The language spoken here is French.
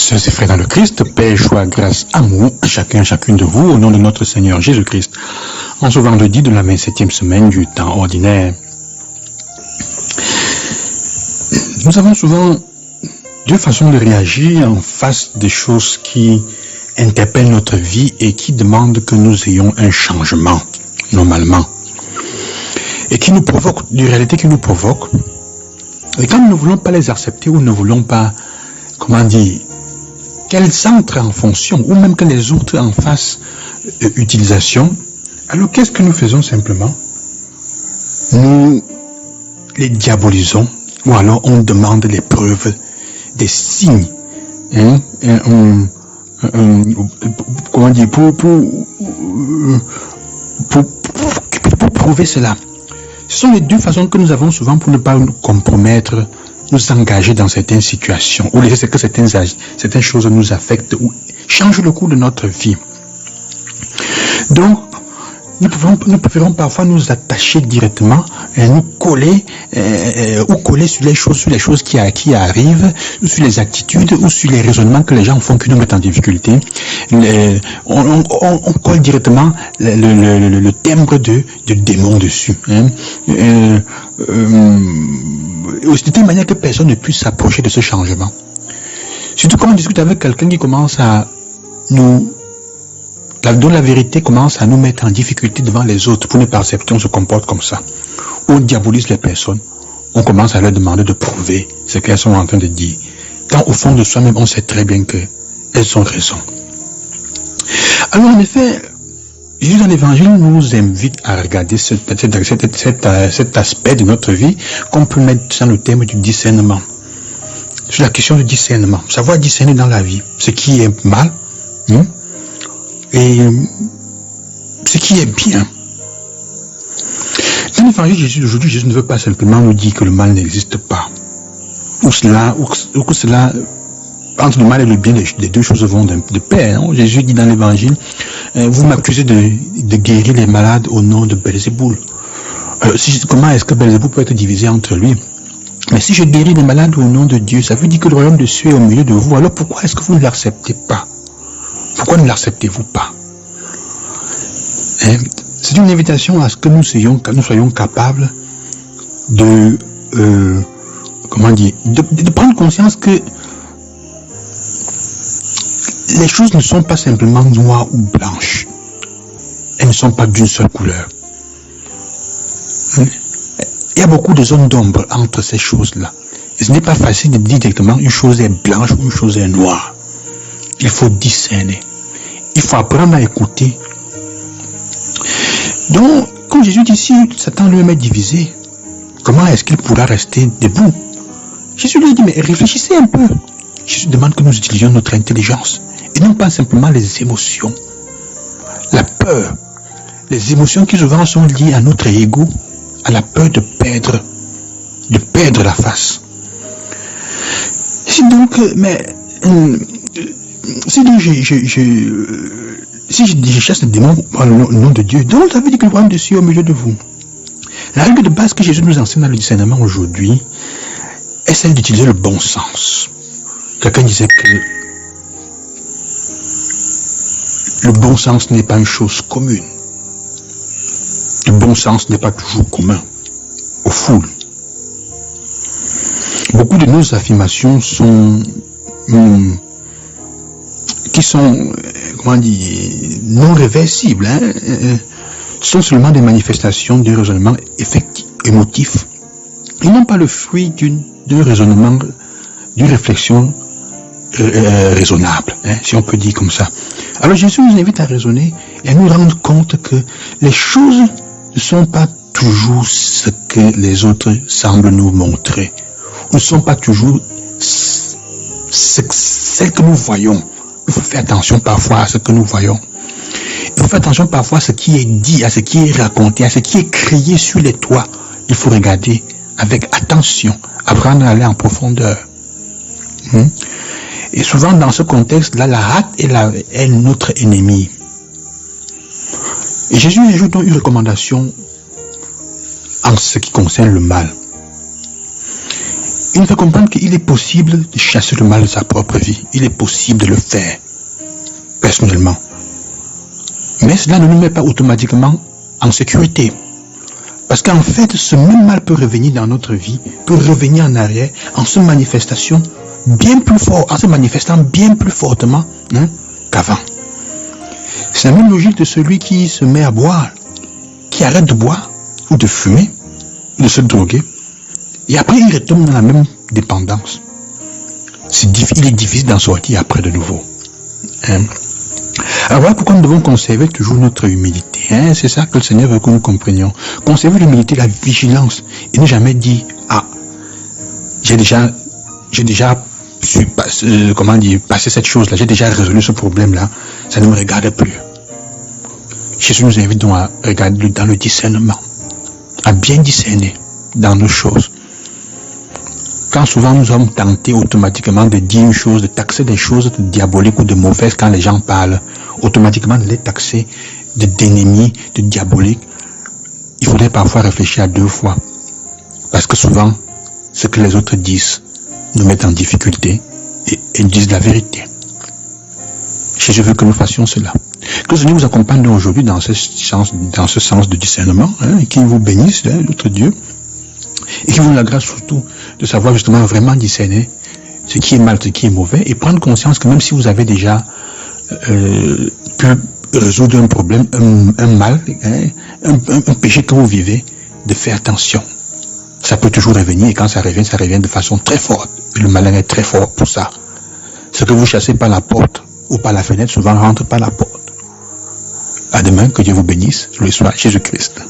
Sœurs et frères dans le Christ, paix, joie, grâce, amour, chacune de vous, au nom de notre Seigneur Jésus-Christ, en ce vendredi de la 27e semaine du temps ordinaire. Nous avons souvent deux façons de réagir en face des choses qui interpellent notre vie et qui demandent que nous ayons un changement, normalement, et qui nous provoquent, des réalités qui nous provoquent. Et quand nous ne voulons pas les accepter ou ne voulons pas, qu'elles entrent en fonction, ou même que les autres en fassent utilisation, alors qu'est-ce que nous faisons simplement? Nous les diabolisons, ou alors on demande les preuves, des signes, pour prouver cela. Ce sont les deux façons que nous avons souvent pour ne pas nous compromettre, nous engager dans certaines situations, ou laisser que certaines choses nous affectent ou changent le cours de notre vie. Donc, nous préférons parfois nous attacher directement, nous coller, ou coller sur les choses qui arrivent, ou sur les attitudes, ou sur les raisonnements que les gens font qui nous mettent en difficulté. On colle directement le timbre de démon dessus. De telle manière que personne ne puisse s'approcher de ce changement. Surtout quand on discute avec quelqu'un qui commence à dont la vérité commence à nous mettre en difficulté devant les autres pour ne pas accepter, on se comporte comme ça. On diabolise les personnes, on commence à leur demander de prouver ce qu'elles sont en train de dire. Quand au fond de soi-même, on sait très bien qu'elles ont raison. Alors en effet, Jésus dans l'évangile nous invite à regarder cet aspect de notre vie qu'on peut mettre dans le terme du discernement. Sur la question du discernement, savoir discerner dans la vie ce qui est mal, et ce qui est bien. Dans l'évangile de Jésus d'aujourd'hui, Jésus ne veut pas simplement nous dire que le mal n'existe pas. Ou que cela, entre le mal et le bien, les deux choses vont de pair. Hein? Jésus dit dans l'évangile, vous m'accusez de guérir les malades au nom de Belzéboul. Comment est-ce que Belzéboul peut être divisé entre lui? Mais si je guéris les malades au nom de Dieu, ça veut dire que le royaume de Dieu est au milieu de vous. Alors pourquoi est-ce que vous ne l'acceptez pas? Pourquoi ne l'acceptez-vous pas? C'est une invitation à ce que nous soyons capables de prendre conscience que les choses ne sont pas simplement noires ou blanches. Elles ne sont pas d'une seule couleur. Il y a beaucoup de zones d'ombre entre ces choses-là. Et ce n'est pas facile de dire directement une chose est blanche ou une chose est noire. Il faut discerner. Il faut apprendre à écouter. Donc, comme Jésus dit, si Satan lui-même est divisé, comment est-ce qu'il pourra rester debout? Jésus lui dit, mais réfléchissez un peu. Jésus demande que nous utilisions notre intelligence et non pas simplement les émotions. La peur, les émotions qui souvent sont liées à notre ego, à la peur de perdre la face. Si donc, si je chasse le démon par le nom de Dieu, donc ça veut dire que le royaume de Dieu est au milieu de vous. La règle de base que Jésus nous enseigne dans le discernement aujourd'hui est celle d'utiliser le bon sens. Quelqu'un disait que le bon sens n'est pas une chose commune. Le bon sens n'est pas toujours commun aux foules. Beaucoup de nos affirmations sont non réversibles, sont seulement des manifestations d'un raisonnement émotif. Ils n'ont pas le fruit d'un raisonnement, d'une réflexion raisonnable, si on peut dire comme ça. Alors Jésus nous invite à raisonner et à nous rendre compte que les choses ne sont pas toujours ce que les autres semblent nous montrer. Ne sont pas toujours celles que nous voyons. Il faut faire attention parfois à ce que nous voyons. Il faut faire attention parfois à ce qui est dit, à ce qui est raconté, à ce qui est crié sur les toits. Il faut regarder avec attention, apprendre à aller en profondeur. Et souvent dans ce contexte-là, la hâte est notre ennemi. Et Jésus ajoute donc une recommandation en ce qui concerne le mal. Il nous fait comprendre qu'il est possible de chasser le mal de sa propre vie. Il est possible de le faire, personnellement. Mais cela ne nous met pas automatiquement en sécurité. Parce qu'en fait, ce même mal peut revenir dans notre vie, peut revenir en arrière, en se manifestant bien plus fort, en se manifestant bien plus fortement qu'avant. C'est la même logique de celui qui se met à boire, qui arrête de boire, ou de fumer, ou de se droguer, et après il retombe dans la même dépendance. Il est difficile d'en sortir après de nouveau. Alors voilà pourquoi nous devons conserver toujours notre humilité. C'est ça que le Seigneur veut que nous comprenions. Conserver l'humilité, la vigilance, et ne jamais dire, j'ai déjà passer cette chose-là, j'ai déjà résolu ce problème-là, ça ne me regarde plus. Jésus nous invite donc à regarder dans le discernement, à bien discerner dans nos choses. Quand souvent nous sommes tentés automatiquement de dire une chose, de taxer des choses de diaboliques ou de mauvaises quand les gens parlent, automatiquement de les taxer d'ennemis, de diaboliques, il faudrait parfois réfléchir à 2 fois. Parce que souvent, ce que les autres disent nous met en difficulté et disent la vérité. Jésus veut que nous fassions cela. Que le Seigneur vous accompagne aujourd'hui dans ce sens de discernement, et qu'il vous bénisse, notre Dieu, et qu'il vous la grâce surtout de savoir justement vraiment discerner ce qui est mal, ce qui est mauvais, et prendre conscience que même si vous avez déjà pu résoudre un problème, un mal, un péché que vous vivez, de faire attention. Ça peut toujours revenir, et quand ça revient de façon très forte. Et le malin est très fort pour ça. Ce que vous chassez par la porte ou par la fenêtre, souvent rentre par la porte. À demain, que Dieu vous bénisse, le soir Jésus-Christ.